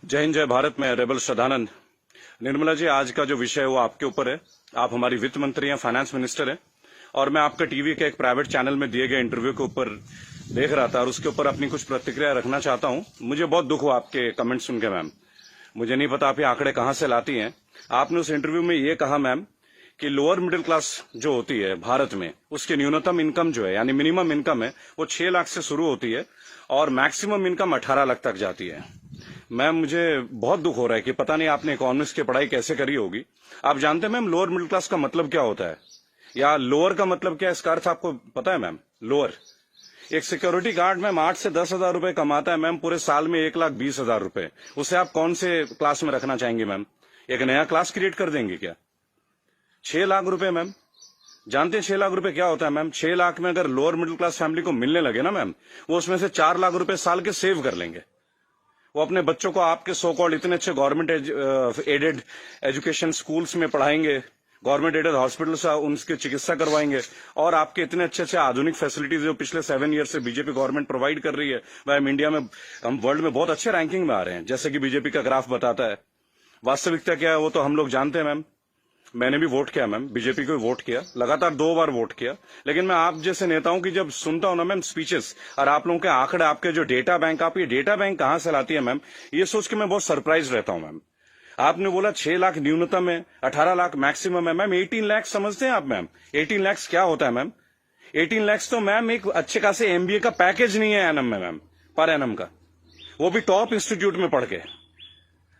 जय हिंद, जय भारत। मैं रेबल श्रद्धानंद। निर्मला जी, आज का जो विषय है वो आपके ऊपर है। आप हमारी वित्त मंत्री हैं, फाइनेंस मिनिस्टर हैं, और मैं आपका टीवी के एक प्राइवेट चैनल में दिए गए इंटरव्यू के ऊपर देख रहा था और उसके ऊपर अपनी कुछ प्रतिक्रिया रखना चाहता हूं। मुझे बहुत दुख हुआ आपके कमेंट सुन के मैम। मुझे नहीं पता आप ये आंकड़े कहां से लाती हैं। आपने उस इंटरव्यू में ये कहा मैम कि लोअर मिडिल क्लास जो होती है भारत में, उसकी न्यूनतम इनकम जो है यानी मिनिमम इनकम है वो 6 लाख से शुरू होती है और मैक्सिमम इनकम 18 लाख तक जाती है। मैम, मुझे बहुत दुख हो रहा है कि पता नहीं आपने इकोनॉमिक्स की पढ़ाई कैसे करी होगी। आप जानते हैं मैम लोअर मिडिल क्लास का मतलब क्या होता है, या लोअर का मतलब क्या है, इसका अर्थ आपको पता है मैम? लोअर, एक सिक्योरिटी गार्ड मैम 8 से 10 हजार रुपए कमाता है मैम, पूरे साल में 1,20,000 रुपए। उसे आप कौन से क्लास में रखना चाहेंगे मैम? एक नया क्लास क्रिएट कर देंगे क्या? 6 लाख रुपए मैम, जानते हैं 6 लाख रुपए क्या होता है मैम? 6 लाख में अगर लोअर मिडिल क्लास फैमिली को मिलने लगे ना मैम, वो उसमें से 4 लाख रुपए साल के सेव कर लेंगे। वो अपने बच्चों को आपके सो कॉल्ड इतने अच्छे गवर्नमेंट एडेड एजुकेशन स्कूल्स में पढ़ाएंगे, गवर्नमेंट एडेड हॉस्पिटल से उनकी चिकित्सा करवाएंगे, और आपके इतने अच्छे अच्छे आधुनिक फैसिलिटीज जो पिछले 7 ईयर से बीजेपी गवर्नमेंट प्रोवाइड कर रही है, वह हम इंडिया में, हम वर्ल्ड में बहुत अच्छे रैंकिंग में आ रहे हैं, जैसे कि बीजेपी का ग्राफ बताता है। वास्तविकता क्या है वो तो हम लोग जानते हैं मैम। मैंने भी वोट किया मैम, बीजेपी को वोट किया, लगातार 2 बार वोट किया। लेकिन मैं आप जैसे नेताओं की जब सुनता हूं ना मैम स्पीचेस, और आप लोगों के आंकड़े, आपके जो डेटा बैंक, आप ये डेटा बैंक कहां से लाती है मैम, ये सोच के मैं बहुत सरप्राइज रहता हूं मैम। आपने बोला 6 लाख न्यूनतम है, 18 लाख मैक्सिमम है मैम। 18 लाख समझते हैं आप मैम? 18 लाख क्या होता है मैम? 18 लाख तो मैम एक अच्छे खासे एमबीए का पैकेज नहीं है एनम में मैम, पर एनम का, वो भी टॉप इंस्टीट्यूट में पढ़ के।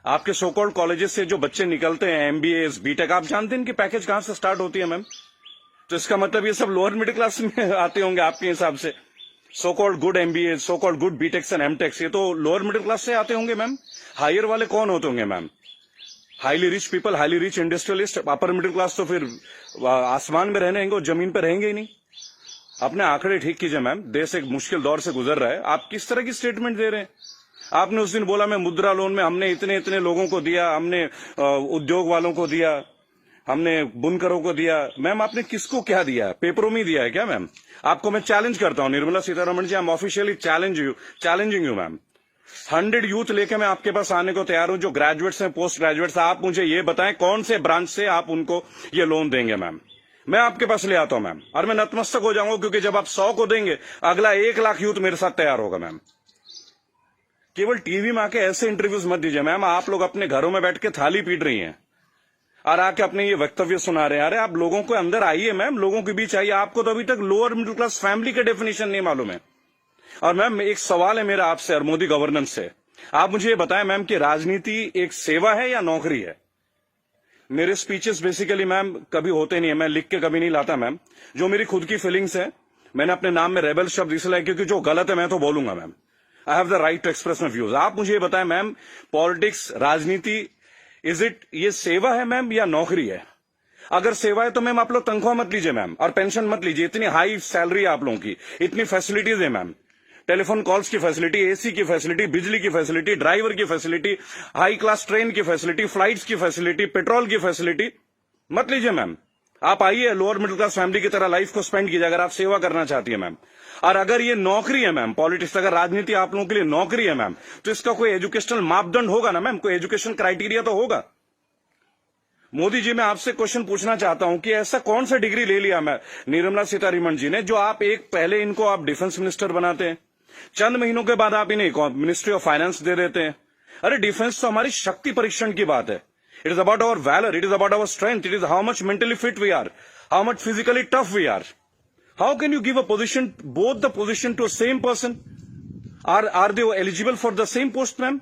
आपके सोकॉल्ड कॉलेजेस से जो बच्चे निकलते हैं, एमबीए, बीटेक, आप जानते हैं इनकी पैकेज कहां से स्टार्ट होती है मैम? तो इसका मतलब ये सब लोअर मिडिल क्लास में आते होंगे आपके हिसाब से। So called good MBA, so called good BTechs and MTechs, ये तो लोअर मिडिल क्लास से आते होंगे मैम। हायर वाले कौन होते होंगे ma'am? Highly rich people, highly rich industrialist. Upper middle class तो फिर आसमान में रहने और जमीन पर रहेंगे ही नहीं। अपने आंकड़े ठीक कीजिए मैम, देश एक मुश्किल दौर से गुजर रहा है। आप किस तरह की स्टेटमेंट दे रहे हैं? आपने उस दिन बोला मैं मुद्रा लोन में हमने इतने इतने लोगों को दिया, हमने उद्योग वालों को दिया, हमने बुनकरों को दिया। मैम, आपने किसको क्या दिया? पेपरों में दिया है क्या मैम? आपको मैं चैलेंज करता हूं Nirmala Sitharaman ji, I am officially challenging you ma'am. 100 youth लेके मैं आपके पास आने को तैयार हूं, जो ग्रेजुएट्स हैं, पोस्ट ग्रेजुएट्स। आप मुझे ये बताएं कौन से ब्रांच से आप उनको ये लोन देंगे मैम? मैं आपके पास ले आता हूं मैम, और मैं नतमस्तक हो जाऊंगा, क्योंकि जब आप 100 को देंगे, अगला 1 लाख यूथ मेरे साथ तैयार होगा मैम। केवल टीवी में आके ऐसे इंटरव्यूज मत दीजिए मैम। आप लोग अपने घरों में बैठ के थाली पीट रही हैं और आके अपने ये वक्तव्य सुना रहे हैं। अरे आप लोगों को अंदर आइए मैम, लोगों के बीच आइए। आपको तो अभी तक लोअर मिडिल क्लास फैमिली का डेफिनेशन नहीं मालूम है। और मैम, एक सवाल है मेरा आपसे और मोदी गवर्नेंस से। आप मुझे ये बताएं मैम कि राजनीति एक सेवा है या नौकरी है? मेरे स्पीचेस बेसिकली मैम कभी होते नहीं है, मैं लिख के कभी नहीं लाता मैम। जो मेरी खुद की फीलिंग्स है, मैंने अपने नाम में रेबल शब्द इसलिए, क्योंकि जो गलत है मैं तो बोलूंगा ma'am. I have the right to express my views. आप मुझे ये बताएं मैम, पॉलिटिक्स, राजनीति, इज इट, ये सेवा है मैम या नौकरी है? अगर सेवा है तो मैम आप लोग तनख्वाह मत लीजिए मैम, और पेंशन मत लीजिए। इतनी हाई सैलरी है आप लोगों की, इतनी फैसिलिटीज है मैम, टेलीफोन कॉल्स की फैसिलिटी, एसी की फैसिलिटी, बिजली की फैसिलिटी, ड्राइवर की फैसिलिटी, हाई क्लास ट्रेन की फैसिलिटी, फ्लाइट्स की फैसिलिटी, पेट्रोल की फैसिलिटी। मत लीजिए मैम। आप आइए, लोअर मिडिल क्लास फैमिली की तरह लाइफ को स्पेंड कीजिए, अगर आप सेवा करना चाहती है मैम। और अगर ये नौकरी है मैम, पॉलिटिक्स, अगर राजनीति आप लोगों के लिए नौकरी है मैम, तो इसका कोई एजुकेशनल मापदंड होगा ना मैम, कोई एजुकेशन क्राइटेरिया तो होगा। मोदी जी, मैं आपसे क्वेश्चन पूछना चाहता हूं कि ऐसा कौन सा डिग्री ले लिया मैं निर्मला सीतारमण जी ने, जो आप एक पहले इनको आप डिफेंस मिनिस्टर बनाते हैं, चंद महीनों के बाद आप इन्हें मिनिस्ट्री ऑफ फाइनेंस दे देते हैं। अरे डिफेंस तो हमारी शक्ति परीक्षण की बात है। It is about our valour, it is about our strength, it is how much mentally fit we are, how much physically tough we are. How can you give a position, both the position to same person? Are they eligible for the same post ma'am?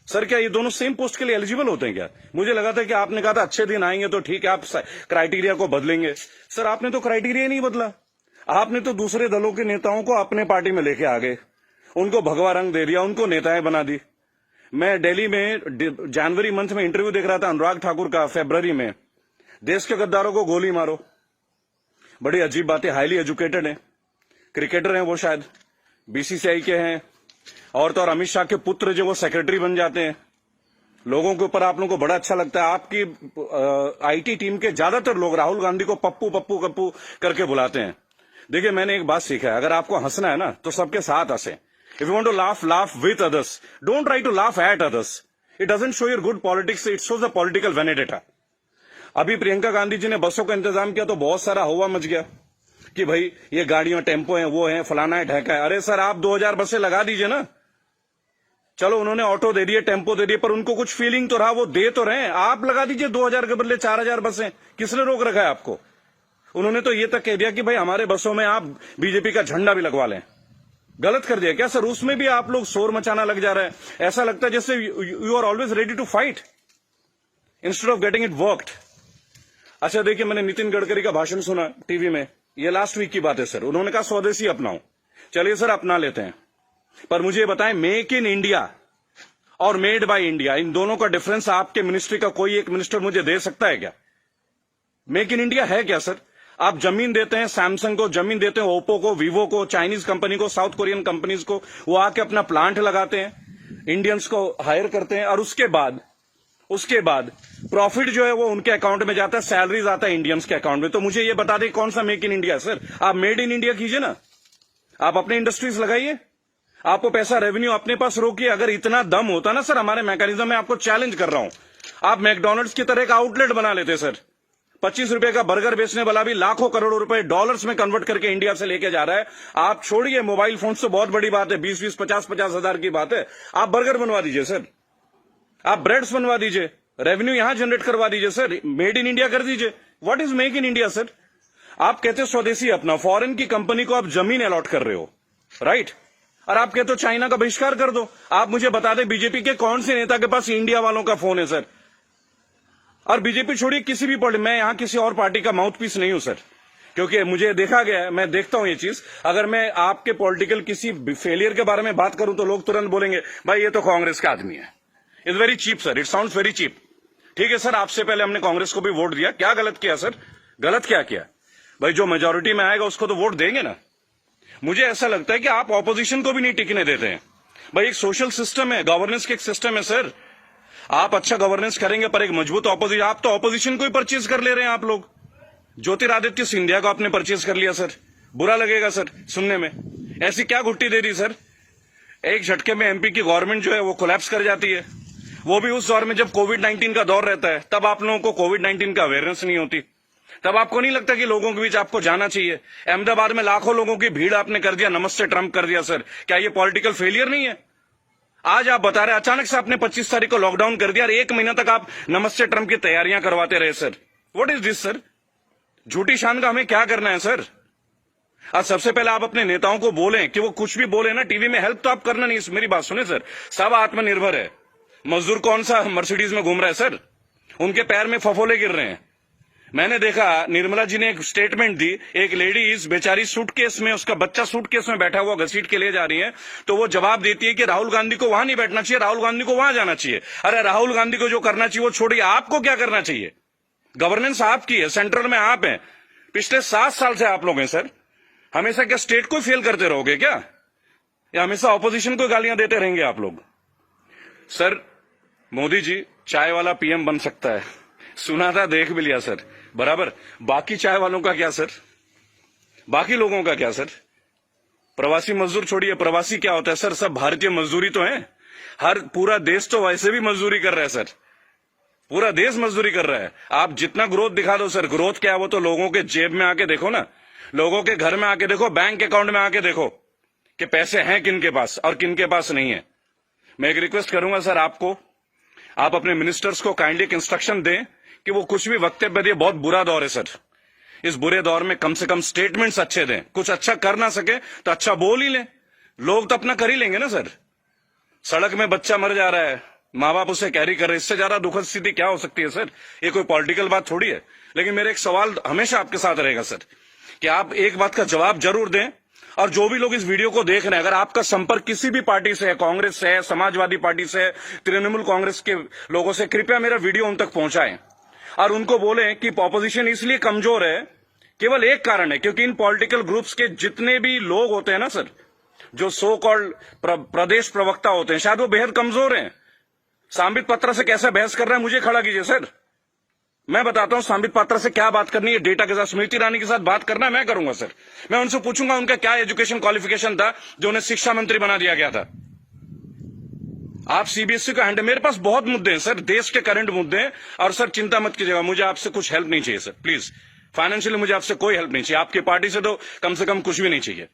Sir, क्या ये दोनों same post के लिए eligible होते हैं क्या? मुझे लगा था कि आपने कहा था अच्छे दिन आएंगे तो ठीक है, आप क्राइटेरिया को बदलेंगे। सर, आपने तो क्राइटेरिया नहीं बदला। आपने तो दूसरे दलों के नेताओं को अपने पार्टी में लेके आ गए, उनको भगवा रंग दे दिया, उनको नेताएं बना दी। मैं दिल्ली में जनवरी मंथ में इंटरव्यू देख रहा था अनुराग ठाकुर का, फरवरी में, देश के गद्दारों को गोली मारो। बड़ी अजीब बात है, हाईली एजुकेटेड है, क्रिकेटर हैं वो, शायद बीसीसीआई के हैं, और तो और अमित शाह के पुत्र जो वो सेक्रेटरी बन जाते हैं। लोगों के ऊपर आप लोगों को बड़ा अच्छा लगता है। आपकी आईटी टीम के ज्यादातर लोग राहुल गांधी को पप्पू पप्पू पप्पू करके बुलाते हैं। देखिए, मैंने एक बात सीखा है, अगर आपको हंसना है ना तो सबके साथ हंसे। If you want to laugh, laugh with others, don't try to laugh at others. It doesn't show your good politics, it shows a political vendetta. अभी प्रियंका गांधी जी ने बसों का इंतजाम किया तो बहुत सारा हवा मच गया कि भाई ये गाड़ियां टेम्पो हैं, वो हैं, फलाना है, ढेका है। अरे सर, आप 2000 बसें लगा दीजिए ना। चलो उन्होंने ऑटो दे दिए, टेम्पो दे दिए, पर उनको कुछ फीलिंग तो रहा, वो दे तो रहे। आप लगा दीजिए 2000 के बदले 4000 बसें। किसने रोक रखा है आपको? उन्होंने तो ये तक कह दिया कि भाई हमारे बसों में आप बीजेपी का झंडा भी लगवा लें। गलत कर दिया क्या सर? उसमें भी आप लोग शोर मचाना लग जा रहे हैं। ऐसा लगता है जैसे you are always ready to fight instead of getting it worked. अच्छा देखिए, मैंने नितिन गडकरी का भाषण सुना टीवी में, ये लास्ट वीक की बात है सर। उन्होंने कहा स्वदेशी अपनाओ। चलिए सर, अपना लेते हैं, पर मुझे बताएं, मेक इन इंडिया और मेड बाय इंडिया, इन दोनों का डिफरेंस आपके मिनिस्ट्री का कोई एक मिनिस्टर मुझे दे सकता है क्या? मेक इन इंडिया है क्या सर? आप जमीन देते हैं सैमसंग को, जमीन देते हैं ओप्पो को, वीवो को, चाइनीज कंपनी को, साउथ कोरियन कंपनीज को, वो आके अपना प्लांट लगाते हैं, इंडियंस को हायर करते हैं, और उसके बाद प्रॉफिट जो है वो उनके अकाउंट में जाता है, सैलरीज आता है इंडियंस के अकाउंट में। तो मुझे ये बता दें कौन सा मेक इन इंडिया सर? आप मेड इन इंडिया कीजिए ना, आप अपने इंडस्ट्रीज लगाइए, आपको पैसा रेवेन्यू अपने पास रोकिए। अगर इतना दम होता ना सर हमारे मैकेनिज्म में, आपको चैलेंज कर रहा हूं, आप मैकडोनल्ड्स की तरह का आउटलेट बना लेते सर। 25 रुपए का बर्गर बेचने वाला भी लाखों करोड़ों रुपए डॉलर्स में कन्वर्ट करके इंडिया से लेके जा रहा है। आप छोड़िए मोबाइल फोन तो बहुत बड़ी बात है, 20-20, 50-50 हजार की बात है। आप बर्गर बनवा दीजिए सर, आप ब्रेड्स बनवा दीजिए, रेवेन्यू यहां जनरेट करवा दीजिए सर, मेड इन इंडिया कर दीजिए। What is make in India sir? आप कहते हो स्वदेशी अपना, फॉरेन की कंपनी को आप जमीन अलॉट कर रहे हो, राइट? और आप कहते हो चाइना का बहिष्कार कर दो। आप मुझे बता दें बीजेपी के कौन से नेता के पास इंडिया वालों का फोन है सर? और बीजेपी छोड़िए, किसी भी पार्टी, मैं यहां किसी और पार्टी का माउथ पीस नहीं हूं सर, क्योंकि मुझे देखा गया है, मैं देखता हूं ये चीज। अगर मैं आपके पॉलिटिकल किसी फेलियर के बारे में बात करूं तो लोग तुरंत बोलेंगे भाई ये तो कांग्रेस का आदमी है। It's very cheap sir, it sounds very cheap. ठीक है सर, आपसे पहले हमने कांग्रेस को भी वोट दिया, क्या गलत किया सर? गलत क्या किया भाई? जो मेजोरिटी में आएगा उसको तो वोट देंगे ना। मुझे ऐसा लगता है कि आप ऑपोजिशन को भी नहीं टिकने देते हैं। भाई एक सोशल सिस्टम है, गवर्नेंस का एक सिस्टम है सर। आप अच्छा गवर्नेंस करेंगे पर एक मजबूत ऑपोजिशन, आप तो ऑपोजिशन को ही परचेज कर ले रहे हैं आप लोग। ज्योतिरादित्य सिंधिया को आपने परचेज कर लिया सर, बुरा लगेगा सर सुनने में। ऐसी क्या घुट्टी दे दी सर? एक झटके में एमपी की गवर्नमेंट जो है वो कोलैप्स कर जाती है, वो भी उस दौर में जब कोविड-19 का दौर रहता है। तब आप लोगों को कोविड-19 का अवेयरनेस नहीं होती, तब आपको नहीं लगता कि लोगों के बीच आपको जाना चाहिए। अहमदाबाद में लाखों लोगों की भीड़ आपने कर दिया, नमस्ते ट्रंप कर दिया सर। क्या ये पॉलिटिकल फेलियर नहीं है? आज आप बता रहे अचानक से आपने 25 तारीख को लॉकडाउन कर दिया और 1 महीना तक आप नमस्ते ट्रंप की तैयारियां करवाते रहे sir. What is this sir? झूठी शान का हमें क्या करना है सर? आज सबसे पहले आप अपने नेताओं को बोलें कि वो कुछ भी बोले ना टीवी में, हेल्प तो आप करना नहीं। मेरी बात सुने सर, सब आत्मनिर्भर है। मजदूर कौन सा मर्सिडीज में घूम रहा है सर? उनके पैर में फफोले गिर रहे हैं। मैंने देखा निर्मला जी ने एक स्टेटमेंट दी, एक लेडीज बेचारी सूटकेस में, उसका बच्चा सूटकेस में बैठा हुआ घसीट के ले जा रही है, तो वो जवाब देती है कि राहुल गांधी को वहां नहीं बैठना चाहिए, राहुल गांधी को वहां जाना चाहिए। अरे राहुल गांधी को जो करना चाहिए वो छोड़िए, आपको क्या करना चाहिए? गवर्नेंस आपकी है, सेंट्रल में आप हैं, पिछले 7 साल से आप लोग हैं सर। हमेशा क्या स्टेट को फेल करते रहोगे क्या, या हमेशा ऑपोजिशन को गालियां देते रहेंगे आप लोग? सर मोदी जी चाय वाला पीएम बन सकता है, सुना था, देख भी लिया सर, बराबर। बाकी चाय वालों का क्या सर? बाकी लोगों का क्या सर? प्रवासी मजदूर छोड़िए, प्रवासी क्या होता है सर? सब भारतीय मजदूरी तो है। हर पूरा देश तो वैसे भी मजदूरी कर रहा है सर, पूरा देश मजदूरी कर रहा है। आप जितना ग्रोथ दिखा दो सर, ग्रोथ क्या है वो तो लोगों के जेब में आके देखो ना, लोगों के घर में आके देखो, बैंक अकाउंट में आके देखो कि पैसे हैं किन के पास और किन के पास नहीं है। मैं एक रिक्वेस्ट करूंगा सर आपको, आप अपने मिनिस्टर्स को काइंडली एक इंस्ट्रक्शन दें कि वो कुछ भी वक्तव्य दे। बहुत बुरा दौर है सर, इस बुरे दौर में कम से कम स्टेटमेंट्स अच्छे दें। कुछ अच्छा कर ना सके तो अच्छा बोल ही लें, लोग तो अपना कर ही लेंगे ना सर। सड़क में बच्चा मर जा रहा है, माँ बाप उसे कैरी कर रहे, इससे ज्यादा दुखद स्थिति क्या हो सकती है सर? ये कोई पॉलिटिकल बात थोड़ी है। लेकिन मेरा एक सवाल हमेशा आपके साथ रहेगा सर, कि आप एक बात का जवाब जरूर दें। और जो भी लोग इस वीडियो को देख रहे हैं, अगर आपका संपर्क किसी भी पार्टी से है, कांग्रेस से है, समाजवादी पार्टी से है, तृणमूल कांग्रेस के लोगों से, कृपया मेरा वीडियो उन तक पहुंचाएं और उनको बोलें कि ऑपोजिशन इसलिए कमजोर है, केवल एक कारण है, क्योंकि इन पॉलिटिकल ग्रुप्स के जितने भी लोग होते हैं ना सर, जो सो कॉल्ड प्रदेश प्रवक्ता होते हैं, शायद वो बेहद कमजोर हैं। सांबित पात्रा से कैसे बहस कर रहे हैं, मुझे खड़ा कीजिए सर, मैं बताता हूं सांबित पात्रा से क्या बात करनी है, डेटा के साथ। स्मृति ईरानी के साथ बात करना है, मैं करूंगा सर। मैं उनसे पूछूंगा उनका क्या एजुकेशन क्वालिफिकेशन था जो उन्हें शिक्षा मंत्री बना दिया गया था। आप सीबीएसई का हैंडल, मेरे पास बहुत मुद्दे हैं सर, देश के करंट मुद्दे हैं। और सर चिंता मत कीजिएगा, मुझे आपसे कुछ हेल्प नहीं चाहिए सर, प्लीज। फाइनेंशियली मुझे आपसे कोई हेल्प नहीं चाहिए, आपकी पार्टी से तो कम से कम कुछ भी नहीं चाहिए।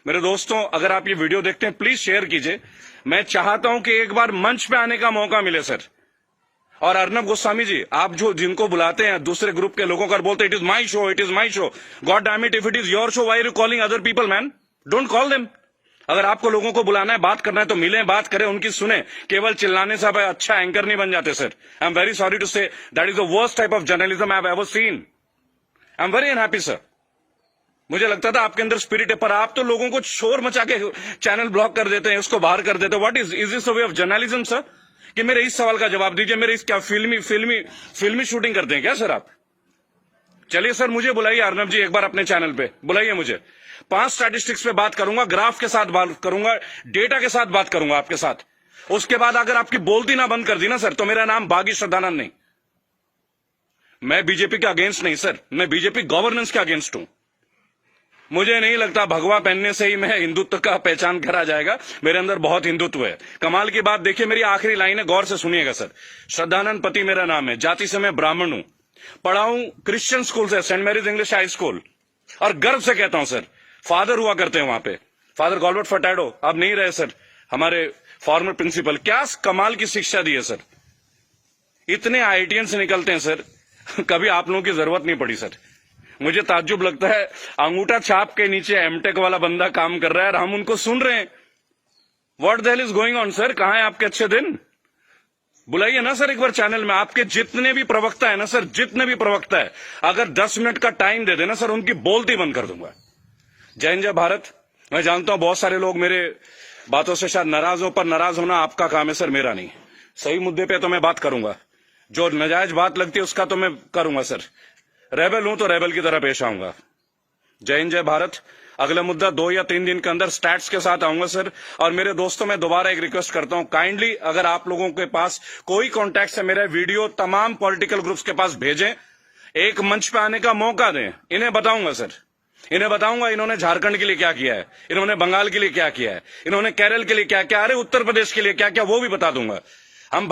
मेरे दोस्तों, अगर आप ये वीडियो देखते हैं प्लीज शेयर कीजिए। मैं चाहता हूं कि एक बार मंच पे आने का मौका मिले सर। और अर्नब गोस्वामी जी, आप जो जिनको बुलाते हैं दूसरे ग्रुप के लोगों का, बोलते it is my show, it is my show. God damn it, if it is your show, why are you calling other people man? Don't call them. अगर आपको लोगों को बुलाना है, बात करना है तो मिलें, बात करें, उनकी सुने। केवल चिल्लाने से आप अच्छा एंकर नहीं बन जाते sir. I am very sorry to say that is the worst type of journalism I have ever seen. I am very unhappy sir. मुझे लगता था आपके अंदर स्पिरिट है, पर आप तो लोगों को शोर मचा के चैनल ब्लॉक कर देते हैं, उसको बाहर कर देते हैं। What is this way of journalism sir? कि मेरे इस सवाल का जवाब दीजिए। मेरे इस क्या फिल्मी शूटिंग करते हैं क्या सर आप? चलिए सर, मुझे बुलाइए अर्नब जी, एक बार अपने चैनल पे बुलाइए मुझे। 5 स्टैटिस्टिक्स पे बात करूंगा, ग्राफ के साथ बात करूंगा, डेटा के साथ बात करूंगा आपके साथ। उसके बाद अगर आपकी बोलती ना बंद कर दी ना सर, तो मेरा नाम बागी श्रद्धानंद नहीं। मैं बीजेपी के अगेंस्ट नहीं सर, मैं बीजेपी गवर्नेंस के अगेंस्ट हूं। मुझे नहीं लगता भगवा पहनने से ही मैं हिंदुत्व का पहचान करा जाएगा। मेरे अंदर बहुत हिंदुत्व है। कमाल की बात देखिए, मेरी आखिरी लाइन है, गौर से सुनिएगा सर। श्रद्धानंद पति मेरा नाम है, जाति से मैं ब्राह्मण हूं, पढ़ा हूं क्रिश्चियन स्कूल से, saint Mary's English high school. और गर्व से कहता हूं सर, फादर हुआ करते हैं वहां पे, फादर गॉल्बर्ट फर्टैडो, अब नहीं रहे सर, हमारे फॉर्मर प्रिंसिपल। क्या कमाल की शिक्षा दी है सर। इतने आईआईटीएन से निकलते हैं सर, कभी आप लोगों की जरूरत नहीं पड़ी सर। मुझे ताज्जुब लगता है, अंगूठा छाप के नीचे एमटेक वाला बंदा काम कर रहा है और हम उनको सुन रहे हैं। What the hell is going on sir? कहां है आपके अच्छे दिन? बुलाइए ना सर एक बार चैनल में। आपके जितने भी प्रवक्ता है ना सर, जितने भी प्रवक्ता है, अगर 10 मिनट का टाइम दे देना सर, उनकी बोलती बंद कर दूंगा। जय हिंद, जय भारत। मैं जानता हूं बहुत सारे लोग मेरे बातों से शायद नाराज हो, पर नाराज होना आपका काम है सर, मेरा नहीं। सही मुद्दे पे तो मैं बात करूंगा, जो नाजायज बात लगती है उसका तो मैं करूंगा सर। रेबल हूं तो रेबल की तरह पेश आऊंगा। जय हिंद, जय भारत। अगला मुद्दा 2 या 3 दिन के अंदर स्टैट्स के साथ आऊंगा सर। और मेरे दोस्तों, मैं दोबारा एक रिक्वेस्ट करता हूं, काइंडली अगर आप लोगों के पास कोई कॉन्टैक्ट है, मेरा वीडियो तमाम पॉलिटिकल ग्रुप्स के पास भेजें, एक मंच पे आने का मौका दें। इन्हें बताऊंगा सर, इन्हें बताऊंगा इन्होंने झारखंड के लिए क्या किया है, इन्होंने बंगाल के लिए क्या किया है, इन्होंने केरल के लिए क्या किया, अरे उत्तर प्रदेश के लिए क्या किया, वो भी बता दूंगा। हम